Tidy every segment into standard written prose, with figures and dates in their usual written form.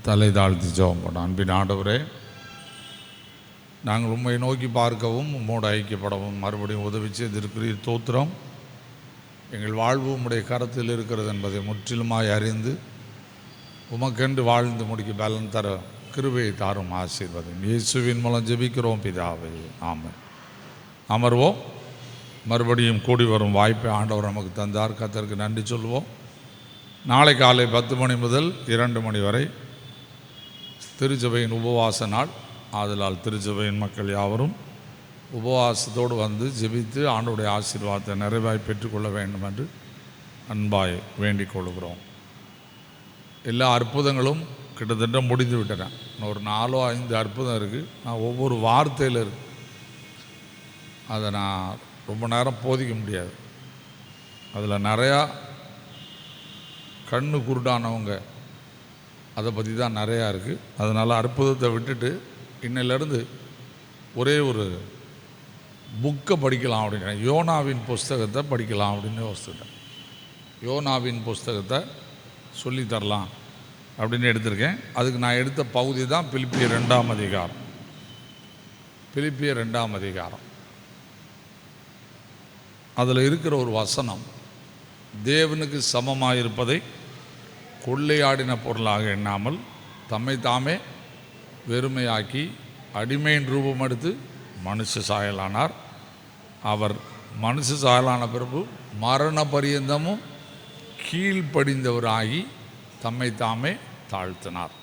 தலை தாழ்த்தி ஜெபம் பண்ணோம். அன்பின் ஆண்டவரே, நாங்கள் உம்மை நோக்கி பார்க்கவும் உம்மோடு ஐக்கியப்படவும் மறுபடியும் உதவி செய்திருக்கிறீர். தோத்திரம். எங்கள் வாழ்வு உம்முடைய கரத்தில் இருக்கிறது என்பதை முற்றிலுமாய் அறிந்து உமக்கென்று வாழ்ந்து முடிக்க பலன் தர கிருபையை தாரும் ஆசீர்வாதம். இயேசுவின் மூலம் ஜெபிக்கிறோம் பிதாவே, ஆமென். அமர்வோம். மறுபடியும் கூடி வரும் வாய்ப்பை ஆண்டவர் நமக்கு தந்தார். கர்த்தருக்கு நன்றி சொல்வோம். நாளை காலை 10 மணி முதல் 2 மணி வரை திருச்சபையின் உபவாச நாள். ஆதலால் திருச்சபையின் மக்கள் யாவரும் உபவாசத்தோடு வந்து ஜெபித்து ஆண்டவருடைய ஆசீர்வாதத்தை நிறைவாய் பெற்றுக்கொள்ள வேண்டும் என்று அன்பாய் வேண்டிக் கொள்கிறோம். எல்லா அற்புதங்களும் கிட்டத்தட்ட முடிந்து விட்டன. ஒரு 4-5 அற்புதம் இருக்குது. நான் ஒவ்வொரு வார்த்தையில் இருக்கு, அதை நான் ரொம்ப நேரம் போதிக்க முடியாது. அதில் நிறையா கண்ணு குருடானவங்க அதை பற்றி தான் நிறையா இருக்குது. அதனால் அற்புதத்தை விட்டுட்டு இன்னிலேருந்து ஒரே ஒரு புக்கை படிக்கலாம் அப்படின்னு, யோனாவின் புஸ்தகத்தை படிக்கலாம் அப்படின்னு யோசிச்சுட்டேன். யோனாவின் புஸ்தகத்தை சொல்லித்தரலாம் அப்படின்னு எடுத்திருக்கேன். அதுக்கு நான் எடுத்த பகுதி தான் பிலிப்பியர் 2ஆம் அதிகாரம். பிலிப்பியர் 2ஆம் அதிகாரம் அதில் இருக்கிற ஒரு வசனம், தேவனுக்கு சமமாக இருப்பதை கொள்ளையாடின பொருளாக எண்ணாமல் தம்மை தாமே வெறுமையாக்கி அடிமையின் ரூபம் எடுத்து மனுஷ சாயலானார். அவர் மனுஷ சாயலான பிறகு மரண பரியந்தமும் கீழ்ப்படிந்தவராகி தம்மை தாமே தாழ்த்தினார்.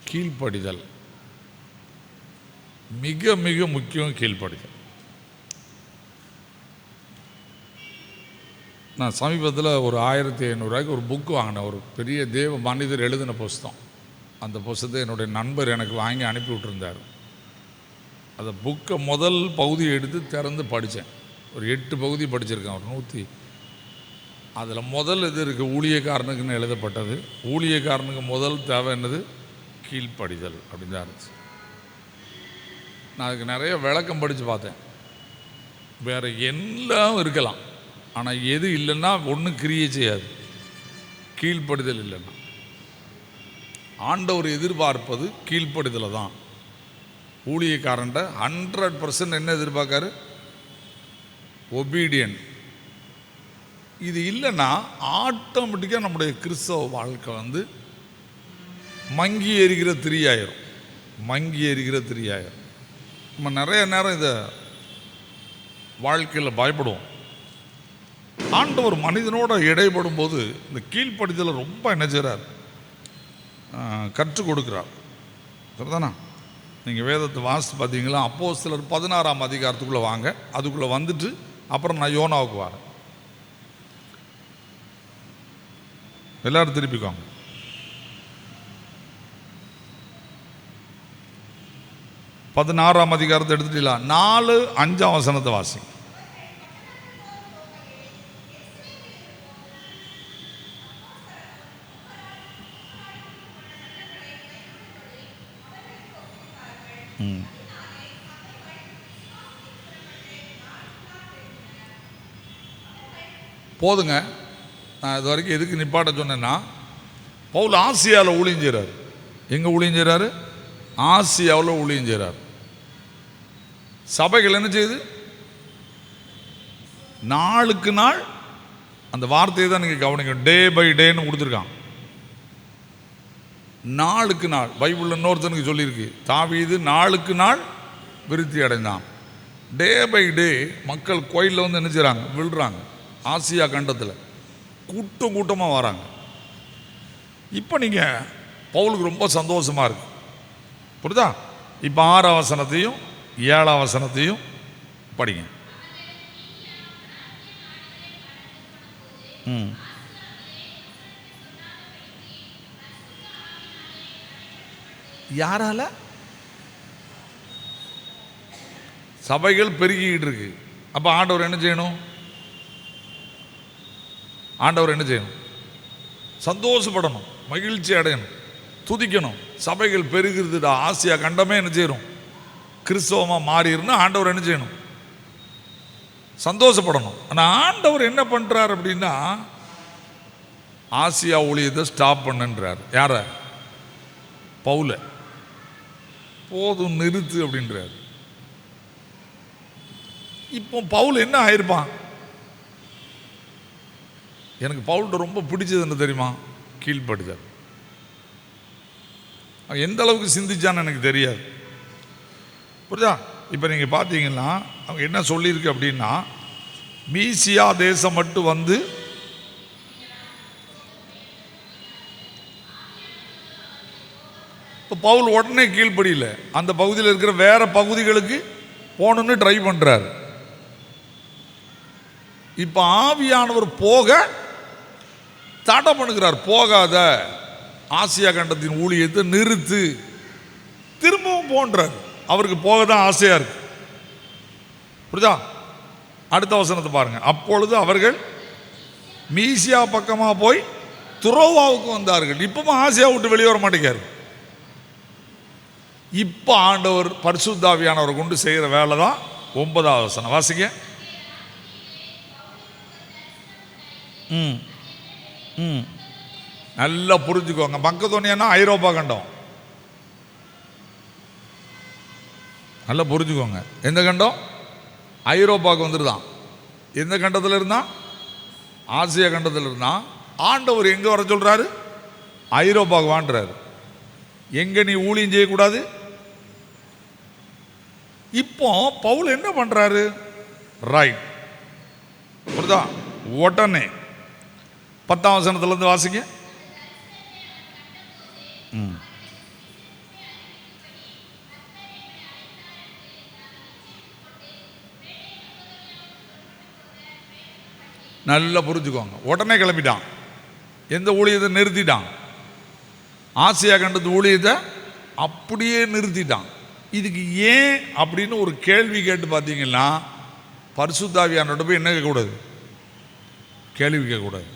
கீழ்ப்படிதல் மிக மிக முக்கியம். கீழ்ப்படிதல். நான் சமீபத்தில் ஒரு 1500 ஒரு புக்கு வாங்கினேன். ஒரு பெரிய தேவ மனிதர் எழுதின புஸ்தகம். அந்த புஸ்தகத்தை என்னுடைய நண்பர் எனக்கு வாங்கி அனுப்பி விட்டுருந்தார். அந்த புக்கை முதல் பகுதியை எடுத்து திறந்து படித்தேன். ஒரு 8 பகுதி படிச்சிருக்கேன். ஒரு 100. அதில் முதல் இது இருக்குது, ஊழியக்காரனுக்குன்னு எழுதப்பட்டது. ஊழியக்காரனுக்கு முதல் தேவை என்னது? கீழ்ப்படிதல் அப்படின்னு தான் இருந்துச்சு. நான் அதுக்கு நிறைய விளக்கம் படித்து பார்த்தேன். வேறு எல்லாம் இருக்கலாம், ஆனால் எது இல்லைன்னா ஒன்றும் கிரியை செய்யாது. கீழ்ப்படிதல் இல்லைன்னா. ஆண்டவர் எதிர்பார்ப்பது கீழ்ப்படிதலை தான். ஊழியக்காரன்ட்ட 100% என்ன எதிர்பார்க்காரு? ஒபீடியன். இது இல்லைன்னா ஆட்டோமேட்டிக்காக நம்முடைய கிறிஸ்தவ வாழ்க்கை மங்கி எறிகிற திரியாயிரும். மங்கி எறிகிற திரியாயிரும். நம்ம நிறைய நேரம் இதை வாழ்க்கையில் பயப்படுவோம். ஆண்டவர் மனிதனோட இடைப்படும் போது இந்த கீழ்ப்படிதலை ரொம்ப என்ன செய்கிறார்? கற்றுக் கொடுக்குறார். சரிதானா? நீங்கள் வேதத்தை வாசித்து பார்த்தீங்களா? அப்போஸ்தலர் 16ஆம் அதிகாரத்துக்குள்ளே வாங்க. அதுக்குள்ளே வந்துட்டு அப்புறம் நான் யோனாவுக்கு வரேன். எல்லாரும் திருப்பிக்கோங்க. பதினாறாம் அதிகாரத்தை எடுத்துட்டீங்களா? 4-5 வசனத்தை வாசிங்க. போதுங்க. நான் இது வரைக்கும் எதுக்கு நிப்பாட்ட சொன்னேன்னா, பவுல் ஆசியாவில் ஊழியம் செய்கிறார். எங்கே ஊழியம் செய்கிறாரு? ஆசியாவில் ஊழியம் செய்கிறார். சபைகள் என்ன செய்யுது? நாளுக்கு நாள், அந்த வார்த்தையை தான் நீங்கள் கவனிக்கணும். டே பை டேன்னு கொடுத்துருக்கான். நாளுக்கு நாள். பைபிளில் இன்னொருத்தனுக்கு சொல்லியிருக்கு, தாவீது நாளுக்கு நாள் விருத்தி அடைந்தான். டே பை டே மக்கள் கோயிலில் என்ன செய்கிறாங்க? விழுறாங்க. ஆசியா கண்டத்தில் கூட்டம் கூட்டமாக வராங்க. இப்போ நீங்கள் பவுலுக்கு ரொம்ப சந்தோஷமாக இருக்கு. புரியுதா? இப்போ 6ஆம் வசனத்தையும் 7ஆம் வசனத்தையும் படிங்க. யாரால? சபைகள் பெருகிக்கிட்டு இருக்கு. அப்போ ஆண்டவர் என்ன செய்யணும்? ஆண்டவர் என்ன செய்யணும்? சந்தோஷப்படணும், மகிழ்ச்சி அடையணும், துதிக்கணும். சபைகள் பெருகிறதுடா. ஆசியா கண்டமே என்ன செய்யணும்? கிறிஸ்தவமாக மாறிடுன்னு ஆண்டவர் என்ன செய்யணும்? சந்தோஷப்படணும். ஆனால் ஆண்டவர் என்ன பண்ணுறார் அப்படின்னா, ஆசியா ஊழியத்தை ஸ்டாப் பண்ணுன்றார். யாரை? பவுல. போதும் நிறுத்து அப்படின்றார். இப்போ பவுல் என்ன ஆயிருப்பான்? எனக்கு பவுல்கிட்ட ரொம்ப பிடிச்சது என்ன தெரியுமா? கீழ்ப்படுதல். எந்த அளவுக்கு சிந்திச்சான்னு எனக்கு தெரியாது, புரியுதா? இப்போ நீங்கள் பார்த்தீங்கன்னா அவங்க என்ன சொல்லியிருக்கு அப்படின்னா, மீசியா தேசம் மட்டும் வந்து இப்போ பவுல் உடனே கீழ்ப்படியில அந்த பகுதியில் இருக்கிற வேற பகுதிகளுக்கு போகணுன்னு ட்ரை பண்ணுறாரு. இப்போ ஆவியானவர் போக தடை பண்ணுகிறார். போகாத, ஆசியா கண்டத்தின் ஊழியத்தை நிறுத்து, திரும்பவும் போன்றார். அவருக்கு போக தான் ஆசையா இருக்கு, புரியுதா? அடுத்த வசனத்தை பாருங்க. அப்பொழுது அவர்கள் மீசியா பக்கமா போய் துரோவாவுக்கு வந்தார்கள். இப்பவும் ஆசியா விட்டு வெளியே வர மாட்டேங்காரு. இப்ப ஆண்டவர் பரிசுத்தாவியானவரை கொண்டு செய்கிற வேலை தான் 9வது வசனம் வாசிங்க. நல்லா புரிஞ்சுக்கோங்க. மக்கதோனியானா ஐரோப்பா கண்டம். நல்லா புரிஞ்சுக்கோங்க. எந்த கண்டம்? ஐரோப்பாவுக்கு வந்துருதான். எந்த கண்டத்தில் இருந்தா? ஆசியா கண்டத்தில் இருந்தான். ஆண்டவர் எங்க வர சொல்றாரு? ஐரோப்பாவுக்கு வாண்டுறாரு. எங்க நீ ஊழியம் செய்யக்கூடாது? இப்போ பவுல் என்ன பண்றாரு? ரைட், புரியுதா? உடனே 10ஆம் வசனத்திலிருந்து வாசிங்க. நல்லா புரிஞ்சுக்கோங்க. உடனே கிளம்பிட்டான். எந்த ஊழியத்தை நிறுத்திட்டான்? ஆசியா கண்டத்து ஊழியத்தை அப்படியே நிறுத்திட்டான். இதுக்கு ஏன் அப்படின்னு ஒரு கேள்வி கேட்டு பார்த்தீங்கன்னா, பரிசுத்தாவியானோட போய் என்ன கேட்கக்கூடாது? கேள்வி கேட்கக்கூடாது.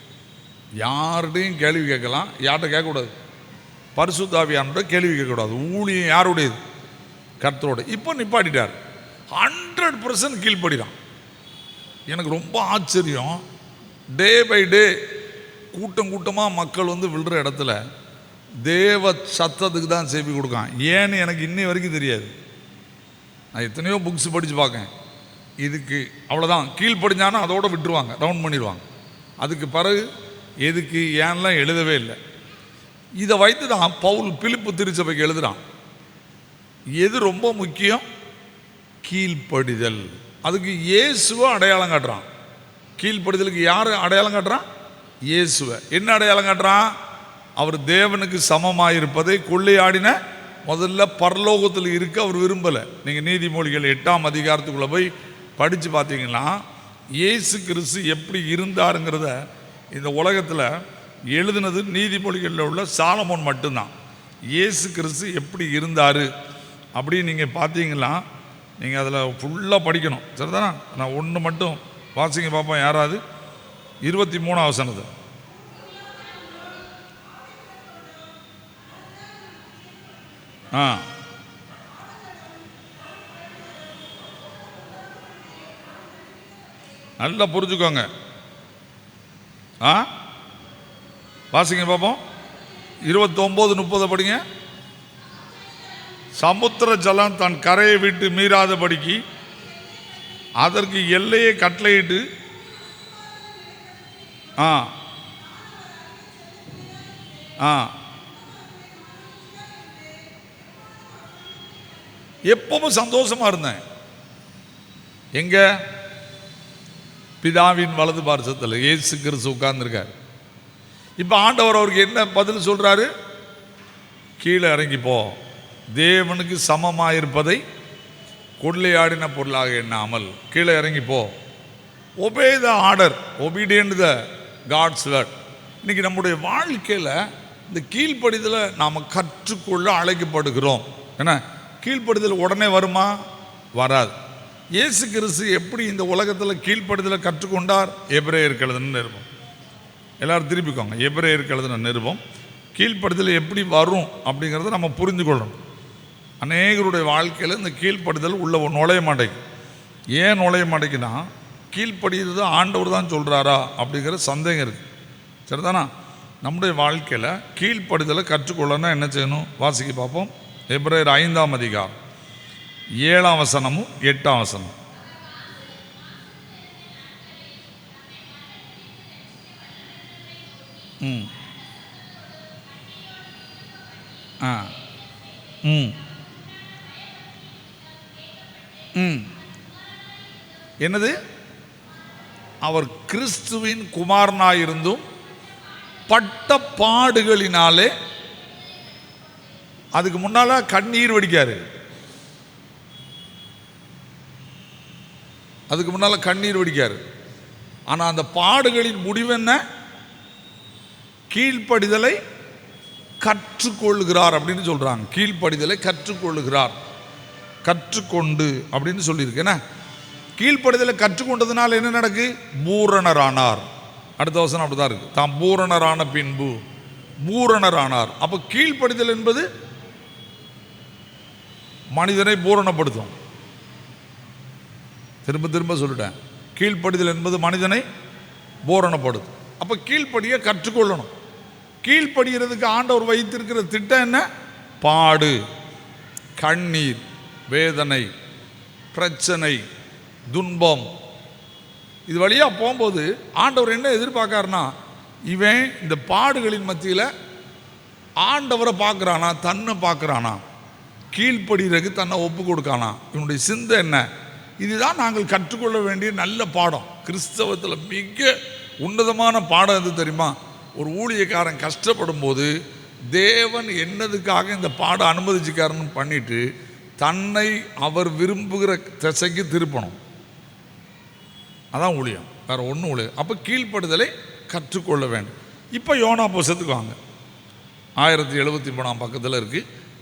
யார்கிட்டையும் கேள்வி கேட்கலாம், யார்கிட்ட கேட்கக்கூடாது? பரிசுத்தாவியானோட கேள்வி கேட்கக்கூடாது. ஊழியம் யாருடையது? கர்த்தரோட. இப்போ நிப்பாட்டிட்டார். 100% கீழ்ப்படிதான். எனக்கு ரொம்ப ஆச்சரியம். டே பை டே கூட்டம் கூட்டமாக மக்கள் வந்து விழுற இடத்துல தேவ சத்தத்துக்கு தான் செவி கொடுக்கான். ஏன்னு எனக்கு இன்னை வரைக்கும் தெரியாது. நான் எத்தனையோ புக்ஸ் படித்து பார்க்கேன். இதுக்கு அவ்வளோதான், கீழ்ப்படிஞ்சானா அதோட விட்டுருவாங்க, டவுன் பண்ணிடுவாங்க. அதுக்கு பிறகு எதுக்கு ஏன்லாம் எழுதவே இல்லை. இதை வைத்து தான் பவுல் பிலிப்பு திருச்சபைக்கு எழுதுறான். எது ரொம்ப முக்கியம்? கீழ்ப்படிதல். அதுக்கு இயேசுவை அடையாளம் காட்டுறான். கீழ்ப்படிதலுக்கு யார் அடையாளம் காட்டுறான்? இயேசுவை. என்ன அடையாளம் காட்டுறான்? அவர் தேவனுக்கு சமமாயிருப்பதை கொள்ளையாடின முதல்ல பரலோகத்தில் இருக்க அவர் விரும்பலை. நீங்கள் நீதிமொழிகள் 8ஆம் அதிகாரத்துக்குள்ளே போய் படித்து பார்த்தீங்கன்னா, இயேசு கிறிஸ்து எப்படி இருந்தாருங்கிறத இந்த உலகத்தில் எழுதுனது நீதிமொழிகளில் உள்ள சாலமோன் மட்டும்தான். இயேசு கிறிஸ்து எப்படி இருந்தார் அப்படின்னு நீங்கள் பார்த்தீங்கன்னா, நீங்கள் அதில் ஃபுல்லாக படிக்கணும், சரிதானா? நான் ஒன்று மட்டும் வாசிங்க பார்ப்போம். யாராவது 23ஆம் வசனத்தை. நல்லா புரிஞ்சுக்கோங்க. வாசிங்க பார்ப்போம். 29-30 படிங்க. சமுத்திர ஜலம் தன் கரையை விட்டு மீறாதபடிக்கு அதற்கு எல்லையை கட்டளையிட்டு எப்பவும் சந்தோஷமா இருந்தேன். எங்க? பிதாவின் வலது பார்சத்தில் இயேசு கிறிஸ்து உட்கார்ந்துருக்கார். இப்போ ஆண்டவர் அவருக்கு என்ன பதில் சொல்றாரு? கீழே இறங்கி போ, தேவனுக்கு சமமாயிருப்பதை கொள்ளையாடின பொருளாக எண்ணாமல் கீழே இறங்கி போ. Obey the order, obedient the God's word. இன்னைக்கு நம்முடைய வாழ்க்கையில் இந்த கீழ்ப்படிதலை நாம் கற்றுக்கொள்ள அழைக்கப்படுகிறோம். என்ன? கீழ்ப்படுதல் உடனே வருமா? வராது. இயேசு கிறிஸ்து எப்படி இந்த உலகத்தில் கீழ்ப்படுதலை கற்றுக்கொண்டார்? எபிரேயருக்கு எழுதின நிருபம். எல்லாரும் திருப்பிக்கோங்க. எபிரேயருக்கு எழுதின நிருபம். கீழ்ப்படுதல் எப்படி வரும் அப்படிங்கிறத நம்ம புரிந்து கொள்ளணும். அநேகருடைய வாழ்க்கையில் இந்த கீழ்ப்படுதல் உள்ள நுழைய மாட்டேங்குது. ஏன் நுழைய மாட்டேங்குன்னா, கீழ்ப்படியது ஆண்டவர் தான் சொல்கிறாரா அப்படிங்கிற சந்தேகம் இருக்குது, சரிதானா? நம்முடைய வாழ்க்கையில் கீழ்ப்படுதலை கற்றுக்கொள்ளனா என்ன செய்யணும்? வாசிக்க பார்ப்போம். எபிரேயர் 5ஆம் அதிகாரம் 7ஆம் வசனமும் 8ஆம் வசனம். என்னது? அவர் கிறிஸ்துவின் குமாரனாயிருந்தும் பட்ட பாடுகளினாலே, அதுக்கு முன்னால கண்ணீர் வடிக்காரு, அதுக்கு முன்னால கண்ணீர் வடிக்காரு. ஆனால் அந்த பாடுகளின் முடிவு என்ன? கீழ்ப்படிதலை கற்றுக்கொள்ளுகிறார் அப்படின்னு சொல்றாங்க. கீழ்ப்படிதலை கற்றுக்கொள்ளுகிறார், கற்றுக்கொண்டு அப்படின்னு சொல்லியிருக்கு. என்ன? கீழ்ப்படிதலை கற்றுக்கொண்டதுனால என்ன நடக்கு? பூரணரானார். அடுத்த வசனம் அப்படிதான் இருக்கு. தாம் பூரணரான பின்பு பூரணரானார். அப்போ கீழ்ப்படிதல் என்பது மனிதனை பூரணப்படுத்தும். திரும்ப திரும்ப சொல்லிட்டேன், கீழ்ப்படிதல் என்பது மனிதனை பூரணப்படுத்தும். அப்போ கீழ்ப்படிய கற்றுக்கொள்ளணும். கீழ்ப்படுகிறதுக்கு ஆண்டவர் வைத்திருக்கிற திட்டம் என்ன? பாடு, கண்ணீர், வேதனை, பிரச்சனை, துன்பம், இது வழியாக போகும்போது ஆண்டவர் என்ன எதிர்பார்க்காருன்னா, இவன் இந்த பாடுகளின் மத்தியில் ஆண்டவரை பார்க்குறானா, தன்னை பார்க்குறானா, கீழ்ப்படுகிறதுக்கு தன்னை ஒப்பு கொடுக்கானா, இவனுடைய சிந்தை என்ன? இதுதான் நாங்கள் கற்றுக்கொள்ள வேண்டிய நல்ல பாடம். கிறிஸ்தவத்தில் மிக உன்னதமான பாடம் எது தெரியுமா? ஒரு ஊழியக்காரன் கஷ்டப்படும் போது தேவன் என்னதுக்காக இந்த பாடம் அனுமதிச்சுக்காரன்னு பண்ணிட்டு தன்னை அவர் விரும்புகிற திசைக்கு திருப்பணும். அதான் ஊழியம், வேற ஒன்றும் ஊழியம். அப்போ கீழ்ப்படுதலை கற்றுக்கொள்ள வேண்டும். இப்போ யோனா புஸ்தகத்துக்கு வாங்க. 1073ஆம் பக்கத்தில் இருக்கு.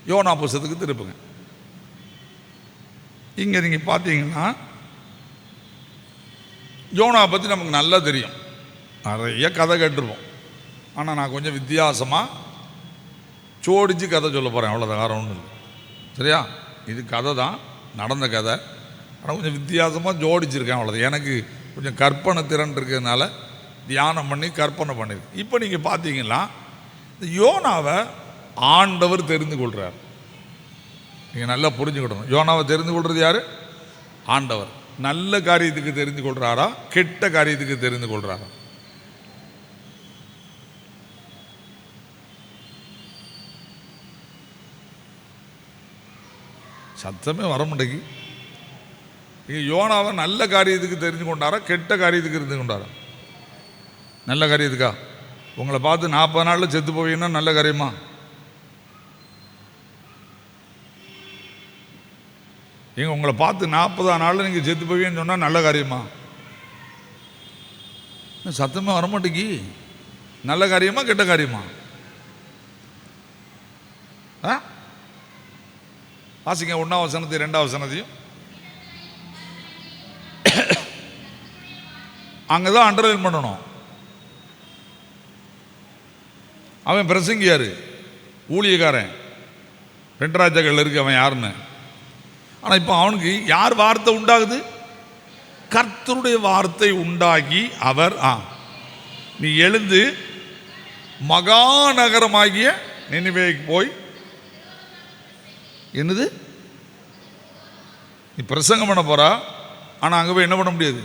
யோனா புஸ்தகத்துக்கு திருப்புங்க. இங்கே நீங்கள் பார்த்தீங்கன்னா யோனா பற்றி நமக்கு நல்லா தெரியும், நிறைய கதை கேட்டிருப்போம். ஆனால் நான் கொஞ்சம் வித்தியாசமாக சோடிச்சு கதை சொல்ல போகிறேன், அவ்வளோதான், வேறு ஒன்றும் இல்லை. சரியா? இது கதை தான், நடந்த கதை. ஆனால் கொஞ்சம் வித்தியாசமாக ஜோடிச்சிருக்கேன், அவ்வளோதான். எனக்கு கொஞ்சம் கற்பனை திறன் இருக்கிறதுனால தியானம் பண்ணி கற்பனை பண்ணியிருக்கேன். இப்போ நீங்கள் பார்த்தீங்கன்னா இந்த யோனாவை ஆண்டவர் தெரிந்து கொள்கிறார். நீங்கள் நல்லா புரிஞ்சுக்கிடணும். யோனாவை தெரிந்து கொள்வது யார்? ஆண்டவர். நல்ல காரியத்துக்கு தெரிந்து கொள்கிறாரா, கெட்ட காரியத்துக்கு தெரிந்து கொள்கிறாரா? சத்தமே வர மாட்டேங்கி. யோனாவை நல்ல காரியத்துக்கு தெரிஞ்சு கொண்டாரா, கெட்ட காரியத்துக்கு இருந்து கொண்டாரா? நல்ல காரியத்துக்கா? உங்களை பார்த்து 40 நாளில் செத்து போவீங்கன்னா நல்ல காரியமா? எங்க உங்களை பார்த்து 40ஆம் நாளில் நீங்கள் செத்து போவீங்கன்னு சொன்னால் நல்ல காரியமா? சத்தமே வர மாட்டேங்கி. நல்ல காரியமா கெட்ட காரியமா? வாசிங்க 1ஆம் வசனத்தையும் 2ஆம் வசனத்தையும். அங்கதான் அண்டர்லைன் பண்ணணும். அவன் பிரசங்கியாரு, ஊழியக்காரன், 2 ராஜாக்கள் இருக்கு அவன் யாருன்னு. ஆனா இப்ப அவனுக்கு யார் வார்த்தை உண்டாகுது? கர்த்தருடைய வார்த்தை உண்டாகி அவர் நீ எழுந்து மகாநகரமாகிய நினிவேக்கு போய், என்னது நீ பிரசங்கம் பண்ண போறா, ஆனா அங்க போய் என்ன பண்ண முடியாது?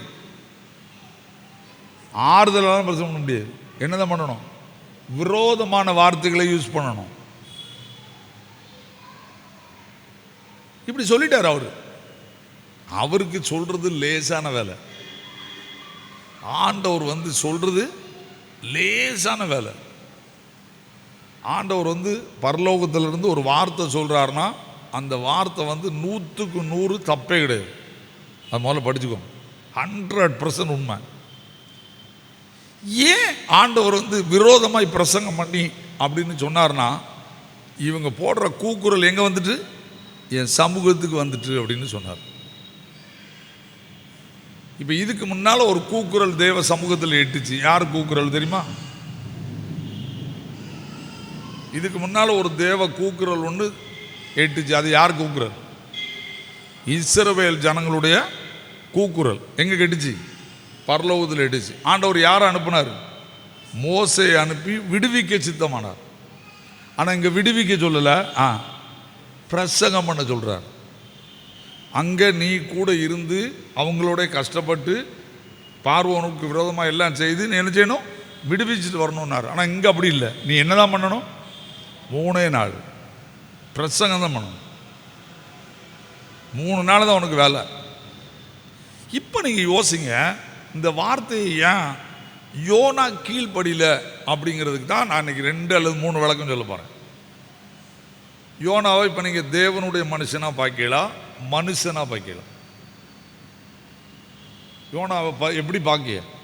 ஆறுதலான பிரசங்கம் பண்ண முடியாது. என்னதான் பண்ணணும்? விரோதமான வார்த்தைகளை யூஸ் பண்ணணும். இப்படி சொல்லிட்டார் அவரு. அவருக்கு சொல்றது லேசான வேலை. ஆண்டவர் வந்து சொல்றது லேசான வேலை. ஆண்டவர் வந்து பரலோகத்திலிருந்து ஒரு வார்த்தை சொல்றாருன்னா அந்த வார்த்தை வந்து 100க்கு 100 தப்பே கிடையாது. அது முதல்ல படிச்சுக்கோ. 100% உண்மை. ஏன் ஆண்டவர் வந்து விரோதமாய் பிரசங்கம் பண்ணி அப்படின்னு சொன்னார்னா, இவங்க போடுற கூக்குரல் எங்க வந்துட்டு? என் சமூகத்துக்கு வந்துட்டு அப்படின்னு சொன்னார். இப்ப இதுக்கு முன்னால ஒரு கூக்குரல் தேவ சமூகத்தில் எட்டுச்சு. யார் கூக்குரல் தெரியுமா? இதுக்கு முன்னால ஒரு தேவ கூக்குரல் ஒன்று எட்டுச்சு. அது யார் கூக்குரல்? இஸ்ரவேல் ஜனங்களுடைய கூக்குரல். எங்க கெட்டுச்சு? பரலோகத்தில் எட்டுச்சு. ஆண்டவர் யாரை அனுப்புனார்? மோசே அனுப்பி விடுவிக்க சித்தமானார். ஆனால் இங்கே விடுவிக்க சொல்லலை, பிரசங்கம் பண்ண சொல்கிறார். அங்கே நீ கூட இருந்து அவங்களோட கஷ்டப்பட்டு பார்வோனுக்கு விரோதமாக எல்லாம் செய்து நீ என்ன செய்யணும், விடுவிச்சுட்டு வரணும்னாரு. ஆனால் இங்கே அப்படி இல்லை. நீ என்ன தான் பண்ணணும், 3 நாள் பிரசங்கம் தான் பண்ணணும். 3 நாள் தான் உனக்கு வேலை. இப்போ நீங்கள் யோசிங்க, இந்த வார்த்தையை ஏன் யோனா கீழ்ப்படியில் அப்படிங்கிறதுக்கு தான் நான் இன்னைக்கு 2 அல்லது 3 விளக்கம் சொல்ல போகிறேன். யோனாவை இப்போ நீங்கள் தேவனுடைய மனுஷனாக பார்க்கலாம், மனுஷனாக பார்க்கலாம். யோனாவை எப்படி பார்க்க,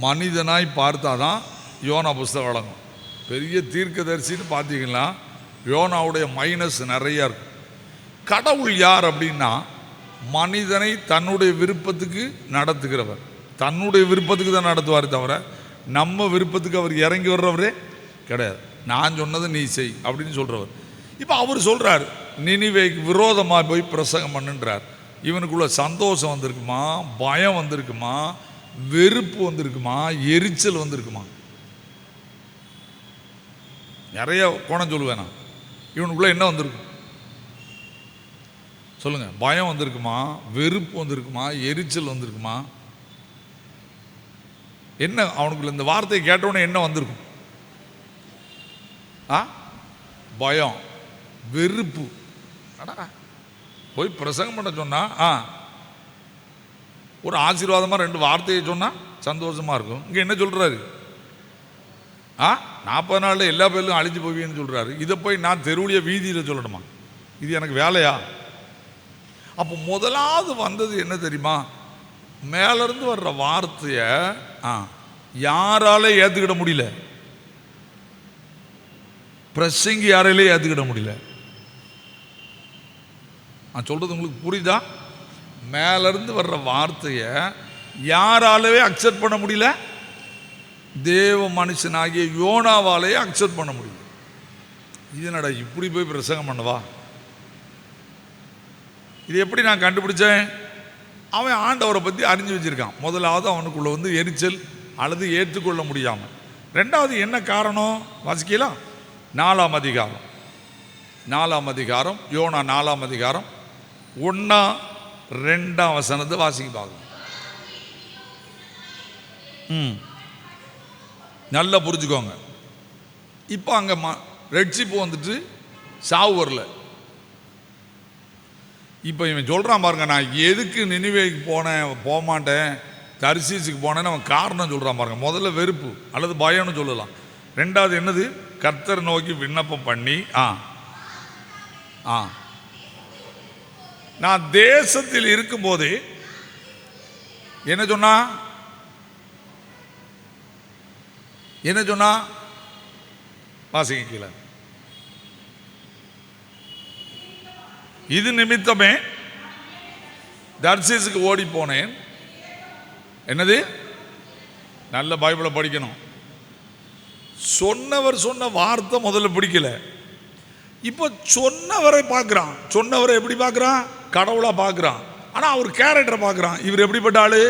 மனிதனாய் பார்த்தாதான் யோனா புஸ்தகம் வழங்கும். பெரிய தீர்க்கதரிசின்னு பார்த்தீங்கன்னா யோனாவுடைய மைனஸ் நிறையா இருக்கும். கடவுள் யார் அப்படின்னா மனிதனை தன்னுடைய விருப்பத்துக்கு நடத்துகிறவர். தன்னுடைய விருப்பத்துக்கு தான் நடத்துவார் தவிர நம்ம விருப்பத்துக்கு அவர் இறங்கி வர்றவரே கிடையாது. நான் சொன்னதை நீ செய் அப்படின்னு சொல்கிறவர். இப்போ அவர் சொல்கிறார், நினிவேக்கு விரோதமாக போய் பிரசங்கம் பண்ணுன்றார். இவனுக்குள்ள சந்தோஷம் வந்திருக்குமா, பயம் வந்திருக்குமா, வெறுப்பு வந்திருக்குமா, எரிச்சல் வந்திருக்குமா? நிறைய கோணம் சொல்லுவேன் நான். இவனுக்குள்ள என்ன வந்திருக்கும் சொல்லுங்க? பயம் வந்திருக்குமா, வெறுப்பு வந்திருக்குமா, எரிச்சல் வந்திருக்குமா? என்ன அவனுக்குள்ள இந்த வார்த்தையை கேட்டவுடனே என்ன வந்திருக்கும்? பயம், வெறுப்பு. போய் பிரசங்கம் பண்ண சொன்னா ஒரு ஆசீர்வாதமாக 2 வார்த்தையை சொன்னால் சந்தோஷமாக இருக்கும். இங்கே என்ன சொல்கிறாரு, 40 நாளில் எல்லா பேரும் அழிஞ்சு போவீங்கன்னு சொல்கிறாரு. இதை போய் நான் தெருவுடைய வீதியில் சொல்லணுமா? இது எனக்கு வேலையா? அப்போ முதலாவது வந்தது என்ன தெரியுமா, மேலேருந்து வர்ற வார்த்தையை யாராலே ஏற்றுக்கிட முடியல, பிரசங்கி யாராலே ஏற்றுக்கிட முடியல. நான் சொல்கிறது உங்களுக்கு புரியுதா? மேலேருந்து வர்ற வார்த்தையை யாராலவே அக்செப்ட் பண்ண முடியல, தேவ மனுஷனாகிய யோனாவாலேயே அக்செப்ட் பண்ண முடியல. இது என்னடா இப்படி போய் பிரசங்கம் பண்ணவா? இது எப்படி நான் கண்டுபிடிச்சேன்? அவன் ஆண்டவரை பற்றி அறிஞ்சு வச்சிருக்கான். முதலாவது அவனுக்குள்ள வந்து எரிச்சல் அல்லது ஏற்றுக்கொள்ள முடியாமல். 2வது என்ன காரணம் வாசிக்கலாம்? 4ஆம் அதிகாரம், 4ஆம் அதிகாரம், யோனா 4ஆம் அதிகாரம் 1-2 வசனத்தை வாசிக்க பார்க்கணும். நல்லா புரிஞ்சுக்கோங்க. இப்போ அங்கே ரெட்சிப்பு வந்துட்டு சாவு வரல. இப்போ இவன் சொல்கிறான் பாருங்க, நான் எதுக்கு நினிவேக்கு போக மாட்டேன், தர்சீசுக்கு போனேன்னு அவன் காரணம் சொல்கிறான் பாருங்க. முதல்ல வெறுப்பு அல்லது பயம்னு சொல்லலாம். 2வது என்னது, கர்த்தர் நோக்கி விண்ணப்பம் பண்ணி நான் தேசத்தில் இருக்கும்போதே என்ன சொன்னா வாசிக்க கீழே, இது நிமித்தமே தர்சீசுக்கு ஓடி போனேன். என்னது, நல்ல பைபிளை படிக்கணும். சொன்னவர் சொன்ன வார்த்தை முதல்ல பிடிக்கல. இப்போ சொன்னவரை பார்க்குறான். சொன்னவரை எப்படி பார்க்குறான்? கடவுளாக பார்க்குறான். ஆனால் அவர் கேரக்டரை பார்க்குறான். இவர் எப்படிப்பட்ட ஆளு?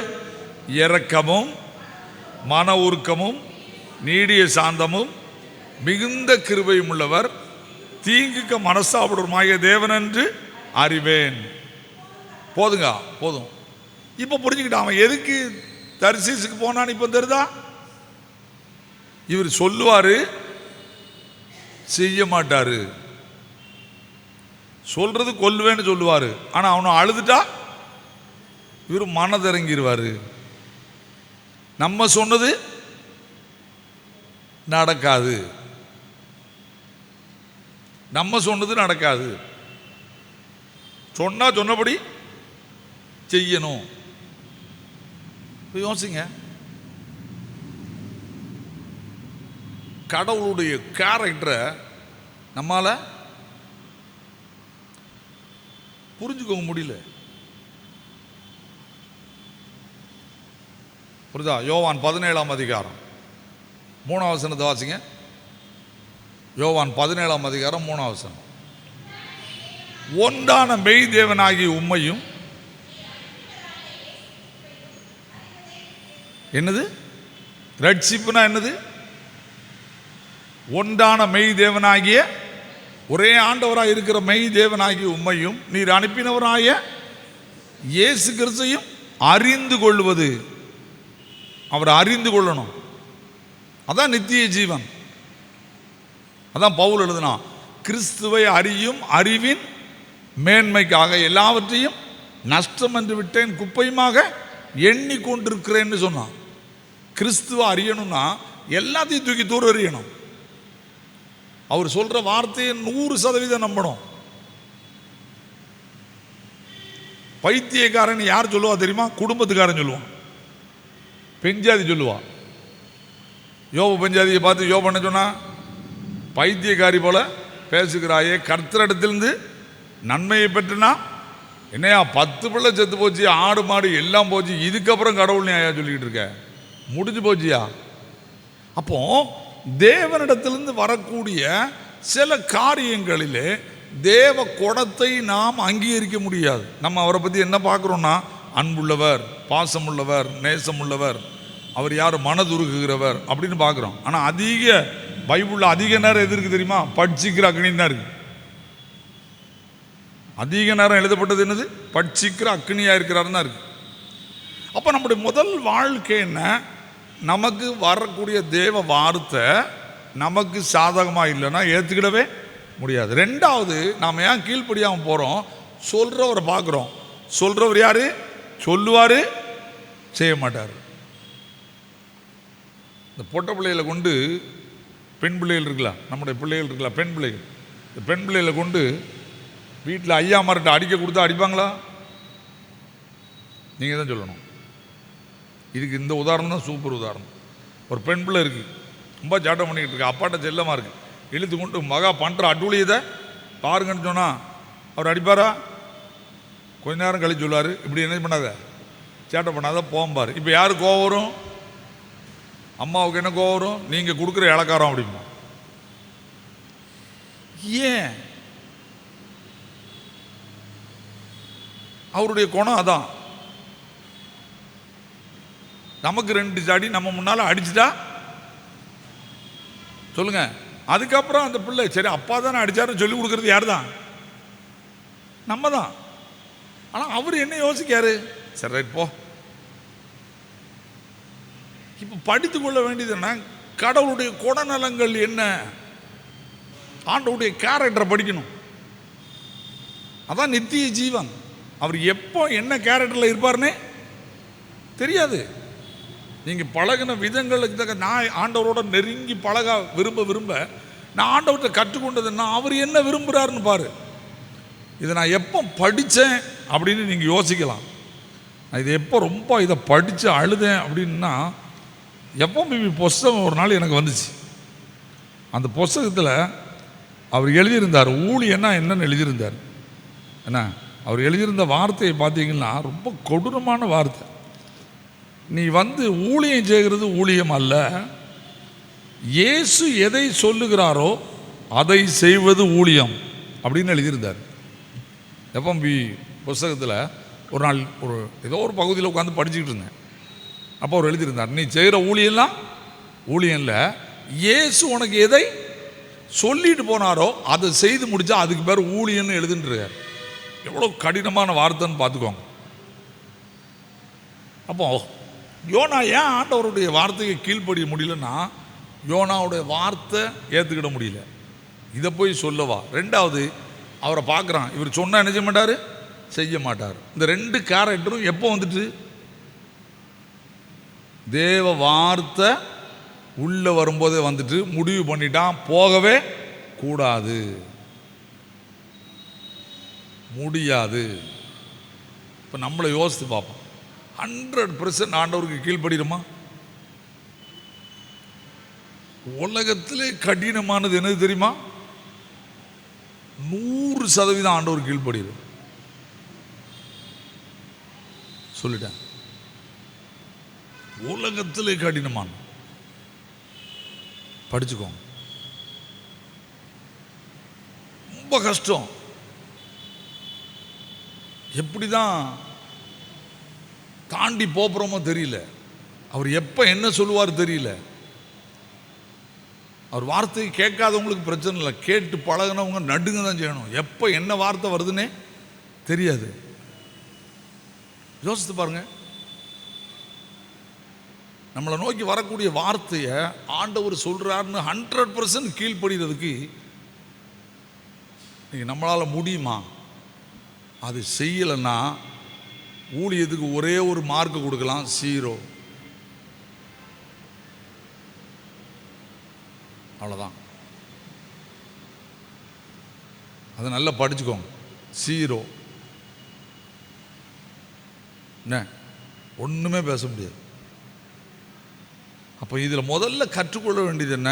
இரக்கமும் மன உருக்கமும் நீடிய சாந்தமும் மிகுந்த கிருபையும் உள்ளவர், தீங்குக்கு மனசாப்படுமாகிய தேவன் என்று அறிவேன். போதுங்க, போதும். இப்போ புரிஞ்சுக்கிட்டான் அவன் எதுக்கு தர்சீசுக்கு போனான்னு. இப்போ தெரியுதா? இவர் சொல்லுவாரு, செய்ய மாட்டாரு. சொல்றது கொல்லுவேன்னு சொல்லுவாரு, ஆனால் அவனை அழுதுட்டா இவர் மனதிறங்கிடுவாரு. நம்ம சொன்னது நடக்காது, நம்ம சொன்னது நடக்காது. சொன்னா சொன்னபடி செய்யணும். யோசிங்க, கடவுளுடைய கேரக்டரை நம்மால புரிஞ்சுக்க முடியல. புரியுதா? யோவான் 17ஆம் அதிகாரம் 3ஆம் வசனத்தை வாசிங்க. யோவான் 17ஆம் அதிகாரம் 3ஆம் வசனம். ஒன்றான மெய் தேவனாகிய உம்மையும், என்னது, ரட்சிப்புனா என்னது? ஒன்றான மெய் தேவனாகிய ஒரே ஆண்டவராக இருக்கிற மெய் தேவனாகிய உம்மையும் நீர் அனுப்பினவராய இயேசு கிறிஸ்தையும் அறிந்து கொள்வது. அவரை அறிந்து கொள்ளணும். அதான் நித்திய ஜீவன். அதான் பவுல் எழுதுனா, கிறிஸ்துவை அறியும் அறிவின் மேன்மைக்காக எல்லாவற்றையும் நஷ்டம் என்று விட்டேன், குப்பையுமாக எண்ணிக்கொண்டிருக்கிறேன்னு சொன்னான். கிறிஸ்துவை அறியணும்னா எல்லாத்தையும் தூக்கி தூர அறியணும். அவர் சொல்ற வார்த்தையை 100% நம்பணும். பைத்தியக்காரன் யார் சொல்லுவா தெரியுமா? குடும்பத்துக்காரன் சொல்லுவான், பெஞ்சாதி சொல்லுவா. யோபு பெஞ்சாதியை பார்த்து யோபு என்ன சொன்னா? பைத்தியக்காரி போல பேசுகிறாயே, கர்த்தரிடத்திலிருந்து நன்மையை பெற்றுனா என்னையா 10 பிள்ளை செத்து போச்சு, ஆடு மாடு எல்லாம் போச்சு, இதுக்கப்புறம் கடவுள் நீ ஐயா சொல்லிக்கிட்டு இருக்க? முடிஞ்சு போச்சியா? அப்போ தேவனிடத்திலிருந்து வரக்கூடிய சில காரியங்களிலே தேவ குணத்தை நாம் அங்கீகரிக்க முடியாது. நம்ம அவரை பற்றி என்ன பார்க்குறோன்னா, அன்புள்ளவர், பாசமுள்ளவர், நேசமுள்ளவர், அவர் யார், மனதுருகுகிறவர் அப்படின்னு பார்க்குறோம். ஆனால் அதிக பைபிளில் அதிக நேரம் எது இருக்குது தெரியுமா? பட்சிக்கிற அக்னின்னு தான் இருக்குது. அதிக நேரம் எழுதப்பட்டது என்னது? பட்சிக்கிற அக்னியாக இருக்கிறாருன்னு தான் இருக்குது. அப்போ நம்முடைய முதல் வாழ்க்கை என்ன? நமக்கு வரக்கூடிய தேவ வார்த்தை நமக்கு சாதகமாக இல்லைன்னா ஏற்றுக்கிடவே முடியாது. ரெண்டாவது, நாம் ஏன் கீழ்ப்படியாமல் போகிறோம்? சொல்கிறவரை பார்க்குறோம். சொல்கிறவர் யார்? சொல்லுவார், செய்ய மாட்டார். இந்த பொட்டை பிள்ளைகளை கொண்டு, பெண் பிள்ளைகள் இருக்கலாம், நம்முடைய பிள்ளைகள் இருக்கலாம், பெண் பிள்ளைகள், இந்த பெண் பிள்ளைகளை கொண்டு வீட்டில் ஐயா மார்கிட்ட அடிக்க கொடுத்தா அடிப்பாங்களா? நீங்கள் தான் சொல்லணும். இதுக்கு இந்த உதாரணம் தான் சூப்பர் உதாரணம். ஒரு பெண் பிள்ளை இருக்குது, ரொம்ப சாட்டம் பண்ணிக்கிட்டு இருக்கு, அப்பாட்ட செல்லமாக இருக்குது, இழுத்து கொண்டு மகா பண்ணுற அட்டூழியத்தை பாருங்கன்னு சொன்னால் அவர் அடிப்பாரா? கொஞ்ச நேரம் கழிச்சு சொல்லுவார், இப்படி என்ன பண்ணாத, சேட்டை பண்ணாத, போம்பார். இப்போ யார் கோவம் வரும்? அம்மாவுக்கு என்ன கோவம் வரும்? நீங்கள் கொடுக்குற இலக்காரம் அப்படிமா. ஏன்? அவருடைய குணம் அதான். நமக்கு 2 சாடி நம்ம முன்னால் அடிச்சுட்டா சொல்லுங்க, அதுக்கப்புறம் அந்த பிள்ளை சரி அப்பா தானே அடிச்சாருன்னு சொல்லி கொடுக்கறது யார் தான்? நம்ம தான். ஆனால் அவர் என்ன யோசிக்காரு? சரி ரைட் போ. இப்போ படித்து கொள்ள வேண்டியது என்ன? கடவுளுடைய குணநலங்கள் என்ன, ஆண்டவருடைய கேரக்டரை படிக்கணும். அதான் நித்திய ஜீவன். அவர் எப்போ என்ன கேரக்டரில் இருப்பார்னே தெரியாது. நீங்கள் பழகின விதங்களுக்கு தக்க நான் ஆண்டவரோட நெருங்கி பழக விரும்ப நான் ஆண்டவர்கிட்ட கற்றுக்கொண்டதுன்னா அவர் என்ன விரும்புகிறாருன்னு பாரு. இதை நான் எப்போ படித்தேன் அப்படின்னு நீங்கள் யோசிக்கலாம். நான் இதை எப்போ ரொம்ப இதை படித்து அழுதேன் அப்படின்னா, எப்போ புஸ்தகம் ஒரு நாள் எனக்கு வந்துச்சு. அந்த புஸ்தகத்தில் அவர் எழுதியிருந்தார், ஊழியன்னா என்னன்னு எழுதியிருந்தார். என்ன அவர் எழுதியிருந்த வார்த்தையை பார்த்தீங்கன்னா ரொம்ப கொடூரமான வார்த்தை. நீ ஊழியம் செய்கிறது ஊழியம் அல்ல, இயேசு எதை சொல்லுகிறாரோ அதை செய்வது ஊழியம் அப்படின்னு எழுதியிருந்தார். எஃப்எம்பி புஸ்தகத்தில் ஒரு நாள் ஏதோ ஒரு பகுதியில் உட்காந்து படிச்சுக்கிட்டு இருந்தேன். அப்போ அவர் எழுதியிருந்தார், நீ செய்கிற ஊழியம்லாம் ஊழியம் இல்லை, இயேசு உனக்கு எதை சொல்லிட்டு போனாரோ அதை செய்து முடித்தா அதுக்கு பேர் ஊழியன்னு எழுதுன்றார். எவ்வளோ கடினமான வார்த்தைன்னு பார்த்துக்கோங்க. அப்போ யோனா ஏன் ஆண்டவருடைய வார்த்தையை கீழ்ப்படிய முடியலன்னா, யோனாவுடைய வார்த்தை ஏற்றுக்கிட முடியல. இதை போய் சொல்லவா? ரெண்டாவது, அவரை பார்க்குறான், இவர் சொன்னால் என்ன செய்ய மாட்டார், செய்ய மாட்டார். இந்த 2 கேரக்டரும் எப்போ வந்துட்டு? தேவ வார்த்தை உள்ளே வரும்போதே வந்துட்டு முடிவு பண்ணிட்டான், போகவே கூடாது, முடியாது. இப்போ நம்மளை யோசித்து பார்ப்போம், 100% ஆண்டவருக்கு கீழ்ப்படிடுமா? உலகத்திலே கடினமானது என்னது தெரியுமா? 100% ஆண்டவர் கீழ்ப்படிடும். சொல்லிட்டேன், உலகத்திலே கடினமான. படிச்சுக்கோங்க, ரொம்ப கஷ்டம். எப்படி தான் தாண்டி போகிறோமோ தெரியல. அவர் எப்போ என்ன சொல்லுவார் தெரியல. அவர் வார்த்தையை கேட்காதவங்களுக்கு பிரச்சனை இல்லை, கேட்டு பழகினவங்க நடுங்க தான் செய்யணும். எப்போ என்ன வார்த்தை வருதுன்னே தெரியாது. யோசித்து பாருங்க, நம்மளை நோக்கி வரக்கூடிய வார்த்தையை ஆண்டவர் சொல்றாருன்னு 100% கீழ்ப்படுகிறதுக்கு நம்மளால் முடியுமா? அது செய்யலைன்னா ஊழியத்துக்கு ஒரே ஒரு மார்க் கொடுக்கலாம், 0. அவ்வளோதான். அதை நல்லா படிச்சுக்கோங்க, 0. என்ன, ஒன்றுமே பேச முடியாது. அப்போ இதில் முதல்ல கற்றுக்கொள்ள வேண்டியது என்ன?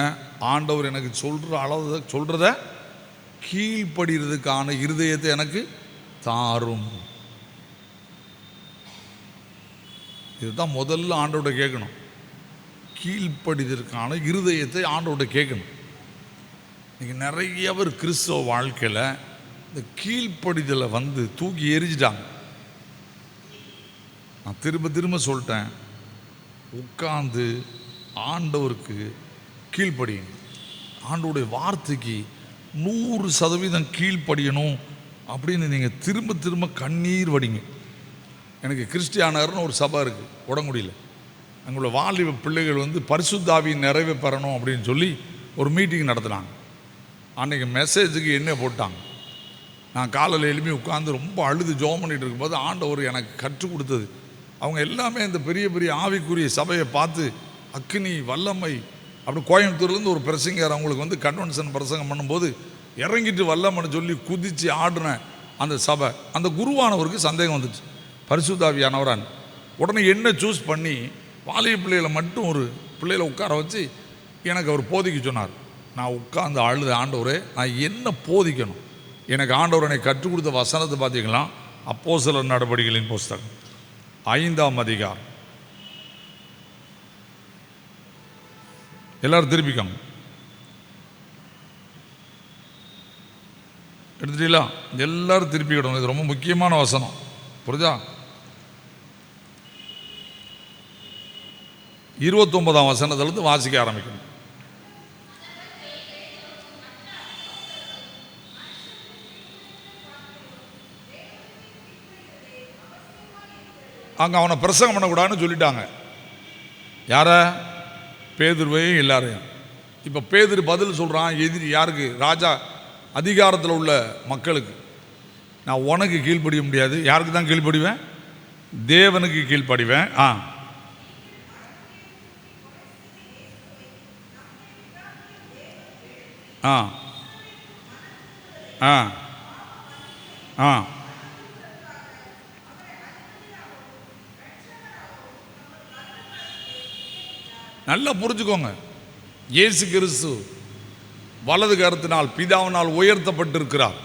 ஆண்டவர் எனக்கு சொல்கிறத கீழ்ப்படுகிறதுக்கான இருதயத்தை எனக்கு தாரும். இதுதான் முதல்ல ஆண்டவர்கிட்ட கேட்கணும். கீழ்ப்படிதற்கான இருதயத்தை ஆண்டவர்கிட்ட கேட்கணும். இன்னைக்கு நிறைய பேர் கிறிஸ்தவ வாழ்க்கையில் இந்த கீழ்ப்படிதலை தூக்கி எரிஞ்சிட்டாங்க. நான் திரும்ப திரும்ப சொல்லிட்டேன், உட்கார்ந்து ஆண்டவருக்கு கீழ்ப்படியணும். ஆண்டவருடைய வார்த்தைக்கு 100% கீழ்ப்படியணும் அப்படின்னு நீங்கள் திரும்ப திரும்ப கண்ணீர் வடிங்க. எனக்கு கிறிஸ்டியானர்னு ஒரு சபை இருக்குது உடங்குடியில். அங்குள்ள வாலிப பிள்ளைகள் பரிசுத்தாவியின் நிறைவை பெறணும் அப்படின்னு சொல்லி ஒரு மீட்டிங் நடத்துனாங்க. அன்றைக்கி மெசேஜுக்கு என்ன போட்டாங்க, நான் காலையில் எழுப்பி உட்காந்து ரொம்ப அழுது ஜெபம் பண்ணிகிட்டு இருக்கும்போது ஆண்டவர் எனக்கு கற்றுக் கொடுத்தது, அவங்க எல்லாமே இந்த பெரிய பெரிய ஆவிக்குரிய சபையை பார்த்து அக்கினி வல்லமை அப்படி கோயம்புத்தூர்லேருந்து ஒரு பிரசங்கர் அவங்களுக்கு கன்வென்ஷன் பிரசங்கம் பண்ணும்போது இறங்கிட்டு வல்லமைன்னு சொல்லி குதித்து ஆடின அந்த சபை, அந்த குருவானவருக்கு சந்தேகம் வந்துச்சு, பரிசுத்தாவியானவரான். உடனே என்ன சூஸ் பண்ணி வாலிப பிள்ளைகளை மட்டும் ஒரு பிள்ளைகளை உட்கார வச்சு எனக்கு அவர் போதிக்க சொன்னார். நான் உட்கார்ந்து அழுத, ஆண்டவரே நான் என்ன போதிக்கணும்? எனக்கு ஆண்டவர் என்னை கற்றுக் கொடுத்த வசனத்தை பார்த்தீங்களா, அப்போஸ்தலர் நடபடிகளின் புஸ்தகம் 5ஆம் அதிகாரம். எல்லாரும் திருப்பிக்கோங்க, எடுத்துட்டீங்களா? எல்லாரும் திருப்பிக்கிடணும், இது ரொம்ப முக்கியமான வசனம், புரியுதா? 29ஆம் வசனத்திலிருந்து வாசிக்க ஆரம்பிக்கணும். அங்கே அவனை பிரசங்கம் பண்ணக்கூடாதுன்னு சொல்லிட்டாங்க. யார? பேதுருவையும் எல்லாரையும். இப்போ பேதுரு பதில் சொல்கிறான், எதிரி யாருக்கு? ராஜா அதிகாரத்தில் உள்ள மக்களுக்கு. நான் உனக்கு கீழ்ப்படிய முடியாது. யாருக்கு தான் கீழ்ப்படிவேன்? தேவனுக்கு கீழ்ப்படிவேன். நல்லா புரிஞ்சுக்கோங்க, இயேசு கிறிஸ்து வலது கரத்தினால் பிதாவினால் உயர்த்தப்பட்டிருக்கிறார்.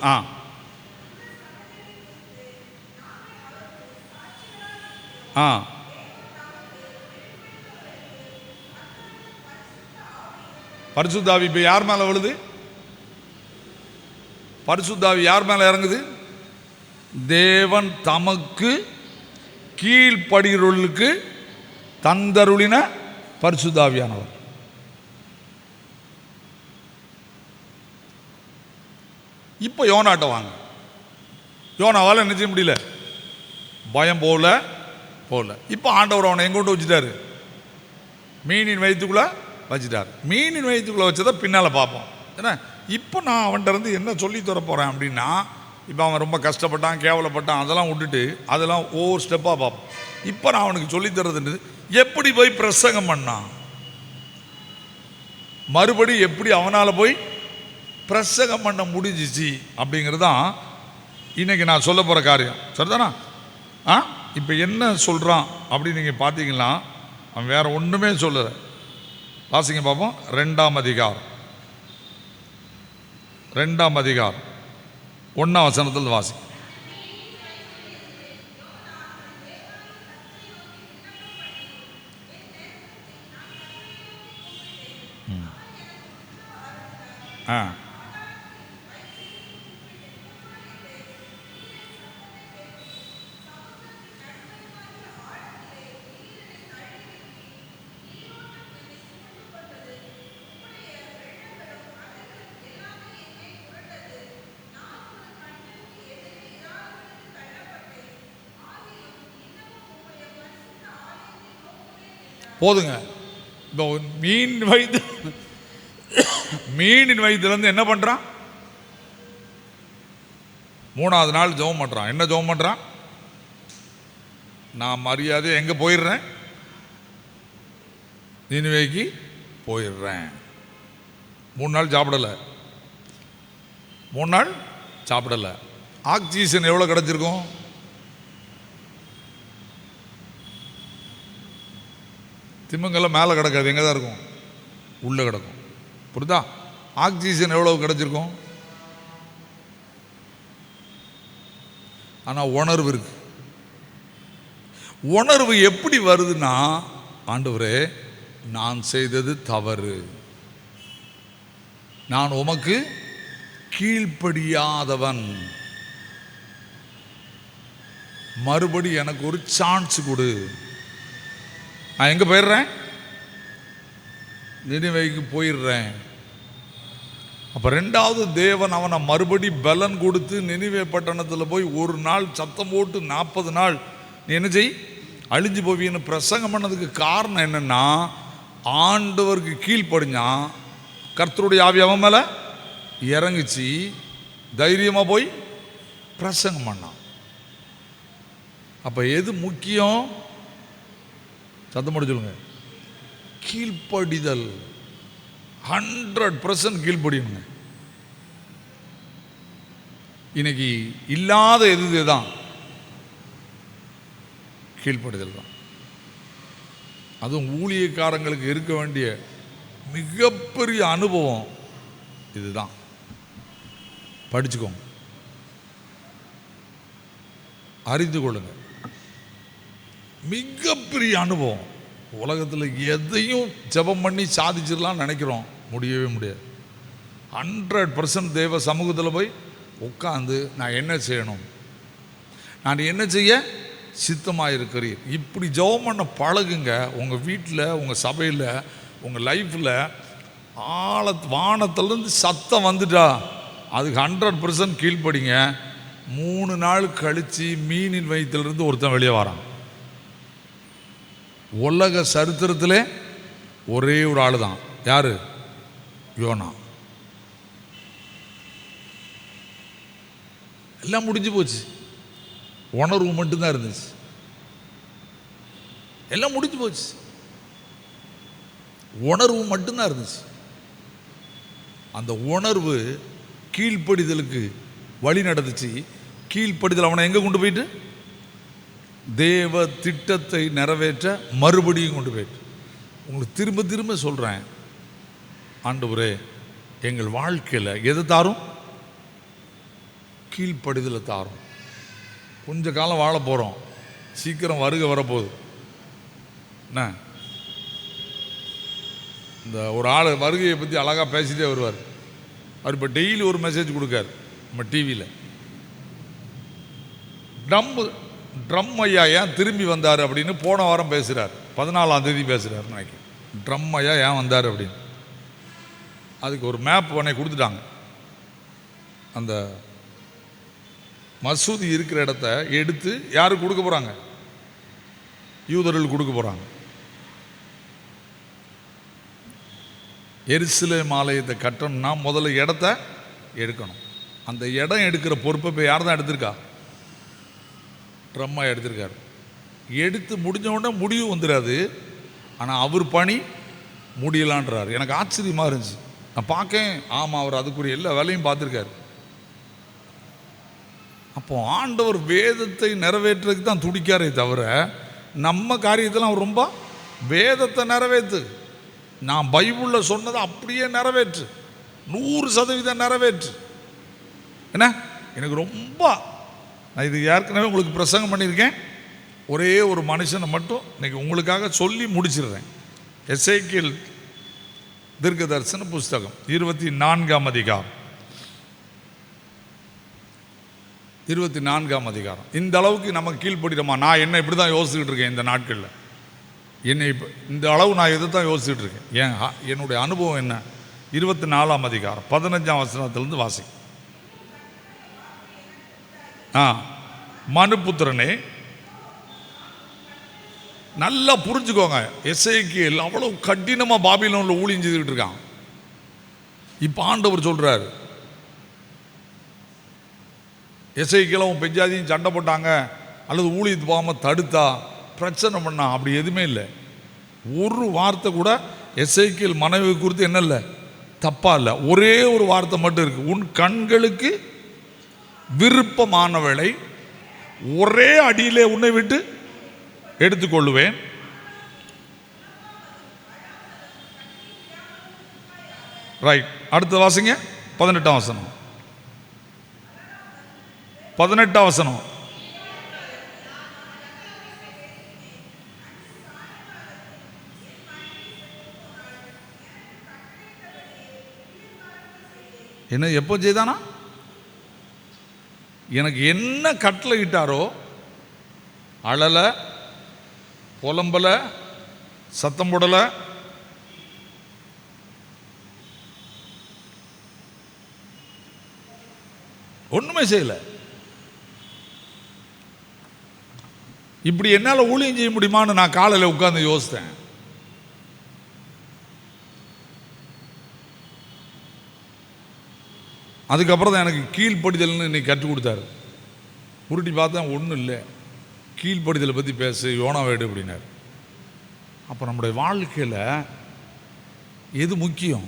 பரிசுத்தாவி இப்ப யார் மேல விழுது? பரிசுத்தாவி யார் மேல இறங்குது? தேவன் தமக்கு கீழ்ப்படுகிறவர்களுக்கு தந்தருளின பரிசுத்தாவியானவர். இப்ப யோனாட்ட வாங்க. யோனாவால் என்ன செய்ய முடியல, பயம் போல. இப்ப ஆண்டவர் அவனை எங்கொண்டு வச்சுட்டாரு? மீனின் வயிற்றுக்குள்ள வச்சுட்டார். மீனின் வயிற்றுக்குள்ள வச்சதை பின்னால பார்ப்போம். ஏன்னா இப்போ நான் அவன்கிட்ட என்ன சொல்லி தர போறேன் அப்படின்னா, இப்போ அவன் ரொம்ப கஷ்டப்பட்டான், கேவலப்பட்டான், அதெல்லாம் விட்டுட்டு அதெல்லாம் ஒவ்வொரு ஸ்டெப்பாக பார்ப்போம். இப்போ நான் அவனுக்கு சொல்லித்தரதுன்றது எப்படி போய் பிரசங்கம் பண்ணான், மறுபடி எப்படி அவனால் போய் பிரசங்கம் பண்ண முடிஞ்சிச்சு அப்படிங்கிறது தான் இன்னைக்கு நான் சொல்ல போகிற காரியம். சரிதானா? இப்போ என்ன சொல்கிறான் அப்படின்னு நீங்கள் பார்த்தீங்கன்னா, அவன் வேற ஒன்றுமே சொல்லலை. வாசிங்க பார்ப்போம். 2ஆம் அதிகாரம் 1ஆம் வசனத்தில் வாசிங்க. போதுங்க. இப்போ மீனின் வயிற்றுலேருந்து என்ன பண்ணுறான்? 3வது நாள் ஜெபம் பண்ணுறான். என்ன ஜெபம் பண்ணுறான்? நான் மரியாதை எங்கே போயிடுறேன்? நினிவேக்கு போயிடுறேன். 3 நாள் சாப்பிடலை. 3 நாள் சாப்பிடலை. ஆக்சிஜன் எவ்வளோ கிடச்சிருக்கும்? திமிங்கலம் மேலே கிடக்காது, எங்கே தான் இருக்கும்? உள்ளே கிடக்கும். புரியுதா? ஆக்சிஜன் எவ்வளவு கிடச்சிருக்கும்? ஆனால் உணர்வு இருக்கு. உணர்வு எப்படி வருதுன்னா, ஆண்டவரே நான் செய்தது தவறு, நான் உமக்கு கீழ்ப்படியாதவன், மறுபடி எனக்கு ஒரு சான்ஸ் கொடு. நான் எங்கே போயிடுறேன்? நினிவேக்கு போயிடுறேன். அப்போ 2வது தேவன் அவனை மறுபடி பலன் கொடுத்து நினிவே பட்டணத்தில் போய் ஒரு நாள் சத்தம் போட்டு 40 நாள் நீ என்ன செய், அழிஞ்சு போவின்னு பிரசங்கம் பண்ணதுக்கு காரணம் என்னன்னா, ஆண்டவருக்கு கீழ்ப்படிஞ்சான். கர்த்தருடைய ஆவி அவன் மேலே இறங்குச்சு. தைரியமாக போய் பிரசங்கம் பண்ணான். அப்போ எது முக்கியம்? சத்தம் போட்டு சொல்லுங்க. கீழ்ப்படிதல். 100% கீழ்ப்படியணுங்க. இன்னைக்கு இல்லாத எது தான்? கீழ்ப்படிதல் தான். அதுவும் ஊழியக்காரங்களுக்கு இருக்க வேண்டிய மிகப்பெரிய அனுபவம் இதுதான். படிச்சுக்கோங்க, அறிந்து கொள்ளுங்க. மிகப்பெரிய அனுபவம். உலகத்தில் எதையும் ஜெபம் பண்ணி சாதிச்சிடலாம் நினைக்கிறோம், முடியவே முடியாது. 100% தேவ சமூகத்தில் போய் உட்காந்து நான் என்ன செய்யணும், நான் என்ன செய்ய சித்தமாக இருக்கிறீர், இப்படி ஜெபம் பண்ண பழகுங்க. உங்கள் வீட்டில், உங்கள் சபையில், உங்கள் லைஃப்பில் வானத்திலேருந்து சத்தம் வந்துட்டா அதுக்கு 100% கீழ்ப்படிங்க. 3 நாள் கழித்து மீனின் வயிற்றிலிருந்து ஒருத்தன் வெளியே வரான். உலக சரித்திரத்திலே ஒரே ஒரு ஆள் தான். யாரு? யோனா. எல்லாம் முடிஞ்சு போச்சு, உணர்வு மட்டும்தான் இருந்துச்சு. எல்லாம் முடிஞ்சு போச்சு, உணர்வு மட்டும்தான் இருந்துச்சு. அந்த உணர்வு கீழ்ப்படிதலுக்கு வழி நடந்துச்சு. கீழ்ப்படிதல் அவனை எங்கே கொண்டு போயிட்டு? தேவ திட்டத்தை நிறைவேற்ற மறுபடியும் கொண்டு போயிட்டு. உங்களுக்கு திரும்ப திரும்ப சொல்கிறேன், ஆண்டவரே எங்கள் வாழ்க்கையில் எதை தாரும்? கீழ்ப்படிதலை தாரும். கொஞ்ச காலம் வாழ போகிறோம், சீக்கிரம் வருகை வரப்போகுது. என்ன, இந்த ஒரு ஆள் வருகையை பற்றி அழகாக பேசிட்டே வருவார். அவர் இப்போ டெய்லி ஒரு மெசேஜ் கொடுக்கார் நம்ம டிவியில். ட்ரம் ஐயா ஏன் திரும்பி வந்தார் அப்படின்னு போன வாரம் பேசுகிறார். 14ஆம் தேதி பேசுகிறார் நினைக்கிறேன். ட்ரம் ஐயா ஏன் வந்தார் அப்படின்னு. அதுக்கு ஒரு மேப் உடனே கொடுத்துட்டாங்க. அந்த மசூதி இருக்கிற இடத்த எடுத்து யாருக்கு கொடுக்க போகிறாங்க? யூதர்கள் கொடுக்க போகிறாங்க. எருசலேம் ஆலயத்தை கட்டணும்னா முதல்ல இடத்த எடுக்கணும். அந்த இடம் எடுக்கிற பொறுப்பை இப்போ யார் தான் எடுத்திருக்கா? ட்ரம்மா எடுத்திருக்காரு. எடுத்து முடிஞ்ச உடனே முடிவு வந்துடாது, ஆனால் அவர் பணி முடியலான்றார். எனக்கு ஆச்சரியமாக இருந்துச்சு. நான் பார்க்கேன், ஆமாம், அவர் அதுக்குரிய எல்லா வேலையும் பார்த்துருக்காரு. அப்போ ஆண்டவர் வேதத்தை நிறைவேற்றுறதுக்கு தான் துடிக்காரே தவிர நம்ம காரியத்தெல்லாம் அவர் ரொம்ப வேதத்தை நிறைவேற்று, நான் பைபிளில் சொன்னதை அப்படியே நிறைவேற்று, 100% நிறைவேற்று. என்ன, எனக்கு ரொம்ப, நான் இது ஏற்கனவே உங்களுக்கு பிரசங்கம் பண்ணியிருக்கேன். ஒரே ஒரு மனுஷனை மட்டும் இன்னைக்கு உங்களுக்காக சொல்லி முடிச்சிடுறேன். எசேக்கியேல் தீர்க்கதரிசன புஸ்தகம் 24ஆம் அதிகாரம். 24ஆம் அதிகாரம். இந்த அளவுக்கு நம்ம கீழ்ப்படிறோமா? நான் என்ன இப்படி தான் யோசிச்சுக்கிட்டு இருக்கேன் இந்த நாட்களில். என்னை இப்போ இந்த அளவு நான் இதை தான் யோசிச்சுட்டு இருக்கேன். என்னுடைய அனுபவம் என்ன? 24ஆம் அதிகாரம் 15ஆம் வசனத்திலிருந்து வாசி. மனுபுத்திரனே, நல்லா புரிஞ்சுக்கோங்க, எசேக்கியேல் அவ்வளவு கடினமாக பாபிலோனில் ஊழியம் செய்துக்கிட்டு இருக்கான். இப்போ ஆண்டவர் சொல்கிறார், எசேக்கியேலும் பெஞ்சாதியும் சண்டை போட்டாங்க அல்லது ஊழியத்து போகாமல் தடுத்தா பிரச்சனை பண்ணா, அப்படி எதுவுமே இல்லை. ஒரு வார்த்தை கூட எசேக்கியேல் மனைவி குறித்து என்ன இல்லை, தப்பா இல்லை. ஒரே ஒரு வார்த்தை மட்டும் இருக்கு, உன் கண்களுக்கு விருப்பமானவளை ஒரே அடியிலே உன்னை விட்டு எடுத்துக்கொள்ளுவேன். ரைட், அடுத்த வாசிங்க 18ஆம் வசனம். 18ஆம் வசனம். என்ன எப்போ செய்தானா? எனக்கு என்ன கட்டளை இட்டாரோ, அழலை, புலம்பலை, சத்தம் போடலை, ஒன்றுமே செய்யலை. இப்படி என்னால் ஊழியம் செய்ய முடியுமான்னு நான் காலையில் உட்கார்ந்து யோசித்தேன். அதுக்கப்புறம் தான் எனக்கு கீழ்ப்படிதல்னு இன்னைக்கு கற்றுக் கொடுத்தாரு. உருட்டி பார்த்தேன், ஒன்றும் இல்லை, கீழ்ப்படிதலை பற்றி பேசு, யோனாவேடு அப்படின்னாரு. அப்போ நம்முடைய வாழ்க்கையில் எது முக்கியம்?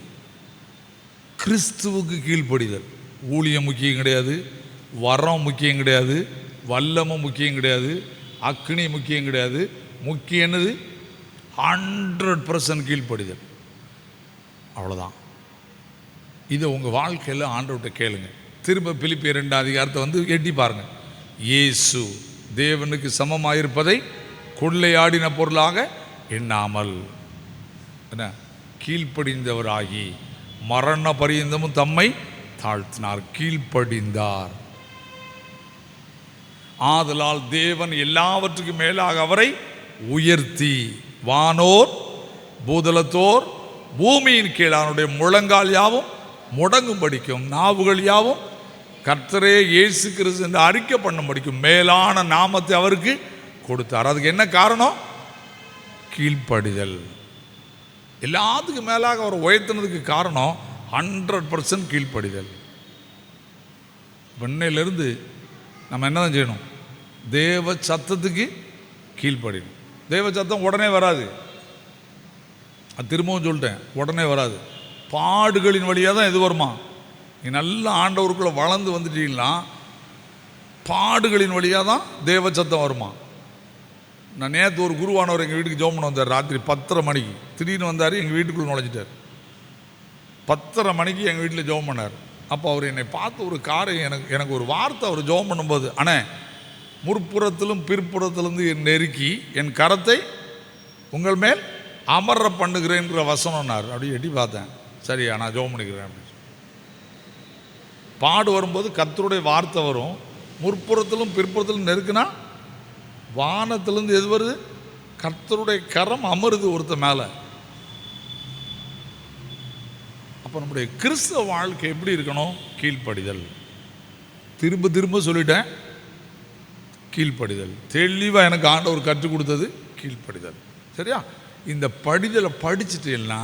கிறிஸ்துவுக்கு கீழ்ப்படிதல். ஊழியம் முக்கியம் கிடையாது, வரம் முக்கியம் கிடையாது, வல்லமும் முக்கியம் கிடையாது, அக்னி முக்கியம் கிடையாது. முக்கியம் என்னது? 100% கீழ்ப்படிதல். அவ்வளோதான். இதை உங்கள் வாழ்க்கையில் ஆண்டவர்கிட்ட கேளுங்க. திரும்ப பிலிப்பியர் 2ஆம் அதிகாரத்தை வந்து எட்டி பாருங்க. இயேசு தேவனுக்கு சமமாயிருப்பதை கொள்ளையாடின பொருளாக எண்ணாமல் என்ன, கீழ்ப்படிந்தவராகி மரண பரியந்தமும் தம்மை தாழ்த்தினார், கீழ்ப்படிந்தார். ஆதலால் தேவன் எல்லாவற்றுக்கும் மேலாக அவரை உயர்த்தி வானோர் பூதலத்தோர் பூமியின் கீழானுடைய முழங்கால் யாவும் முடங்கும் படிக்கும், நாவுகள் யாவும் கர்த்தரே இயேசு கிறிஸ்து என்று அறிக்கை பண்ண படிக்கும் மேலான நாமத்தை அவருக்கு கொடுத்தார். அதுக்கு என்ன காரணம்? கீழ்ப்படிதல். எல்லாத்துக்கும் மேலாக அவர் உயர்த்தினதுக்கு காரணம் 100% கீழ்ப்படிதல். இன்னையிலிருந்து நம்ம என்ன தான் செய்யணும்? தேவ சத்தத்துக்கு கீழ்ப்படியணும். தேவ சத்தம் உடனே வராது, அது திரும்பவும் சொல்லிட்டேன், உடனே வராது. பாடுகளின் வழியாக தான் எது வருமா? நீ நல்ல ஆண்டவருக்குள்ளே வளர்ந்து வந்துட்டீங்களா, பாடுகளின் வழியாக தான் தேவ சத்தம் வருமா? நான் நேற்று ஒரு குருவானவர் எங்கள் வீட்டுக்கு ஜெபம் பண்ண வந்தார். ராத்திரி 10:30 மணிக்கு திடீர்னு வந்தார், எங்கள் வீட்டுக்குள்ளே நுழைஞ்சிட்டார். 10:30 மணிக்கு எங்கள் வீட்டில் ஜெபம் பண்ணார். அப்போ அவர் என்னை பார்த்து ஒரு எனக்கு ஒரு வார்த்தை அவர் ஜெபம் பண்ணும்போது, அண்ணே முற்புறத்திலும் பிற்புறத்திலிருந்து நெருக்கி என் கரத்தை உங்கள் மேல் அமர பண்ணுகிறேன்ற வசனம்னார். அப்படி எட்டி பார்த்தேன், சரியா நான் ஜெபம் பண்ணிக்கிறேன் அப்படின்னு. பாடு வரும்போது கர்த்தருடைய வார்த்தை வரும், முற்புறத்திலும் பிற்புறத்திலும் நெருக்குனா வானத்திலிருந்து எது வருது? கர்த்தருடைய கரம் அமருது ஒருத்த மேலே. அப்போ நம்முடைய கிறிஸ்தவ வாழ்க்கை எப்படி இருக்கணும்? கீழ்ப்படிதல். திரும்ப திரும்ப சொல்லிட்டேன், கீழ்ப்படிதல். தெளிவாக எனக்கு ஆண்டவர் கற்றுக் கொடுத்தது கீழ்ப்படிதல். சரியா? இந்த படிதலை படிச்சுட்டேன்னா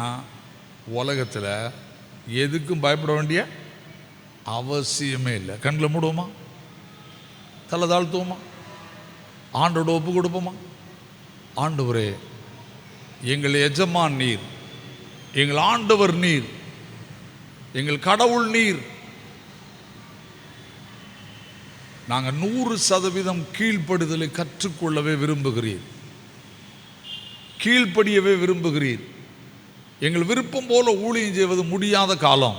உலகத்தில் எதுக்கும் பயப்பட வேண்டிய அவசியமே இல்லை. கண்ணில் மூடுவோமா, தலை தாழ்த்துவோமா, ஆண்டோட ஒப்பு கொடுப்போமா? ஆண்டவரே, எங்கள் எஜமான் நீர், எங்கள் ஆண்டவர் நீர், எங்கள் கடவுள் நீர். நாங்கள் 100% கீழ்ப்படுதலை கற்றுக்கொள்ளவே விரும்புகிறீர், கீழ்ப்படியவே விரும்புகிறீர். எங்கள் விருப்பம் போல ஊழியம் செய்வது முடியாத காலம்.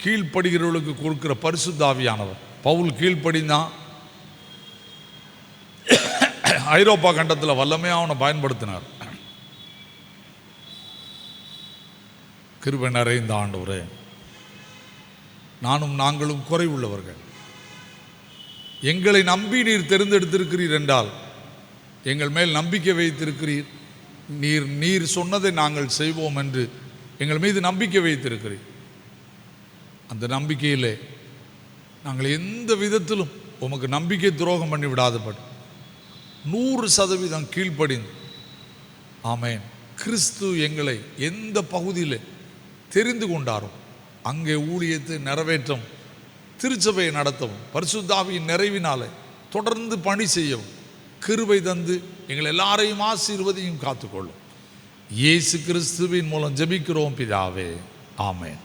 கீழ்ப்படுகிறவர்களுக்கு கொடுக்கிற பரிசுத்த ஆவியானவர். பவுல் கீழ்ப்படிந்தான், ஐரோப்பா கண்டத்தில் வல்லமையாக அவனை பயன்படுத்தினார். கிருபை நிறைந்த ஆண்டவரே, நானும் நாங்களும் குறைவுள்ளவர்கள். எங்களை நம்பி நீர் தெரிந்தெடுத்திருக்கிறீர் என்றால் எங்கள் மேல் நம்பிக்கை வைத்திருக்கிறீர். நீர் சொன்னதை நாங்கள் செய்வோம் என்று எங்கள் மீது நம்பிக்கை வைத்திருக்கிறீர். அந்த நம்பிக்கையிலே நாங்கள் எந்த விதத்திலும் உமக்கு நம்பிக்கை துரோகம் பண்ணி விடாதபடி 100% கீழ்ப்படிந்து, ஆமென், கிறிஸ்து எங்களை எந்த பகுதியில் தெரிந்து கொண்டாரோ அங்கே ஊழியத்தை நிறைவேற்றும், திருச்சபையை நடத்தவும், பரிசுத்த ஆவியின் நிறைவினாலே தொடர்ந்து பணி செய்யவும் கிருபை தந்து எங்கள் எல்லாரையும் ஆசீர்வதியும் காத்துக்கொள்ளும். இயேசு கிறிஸ்துவின் மூலம் ஜெபிக்கிறோம் பிதாவே, ஆமென்.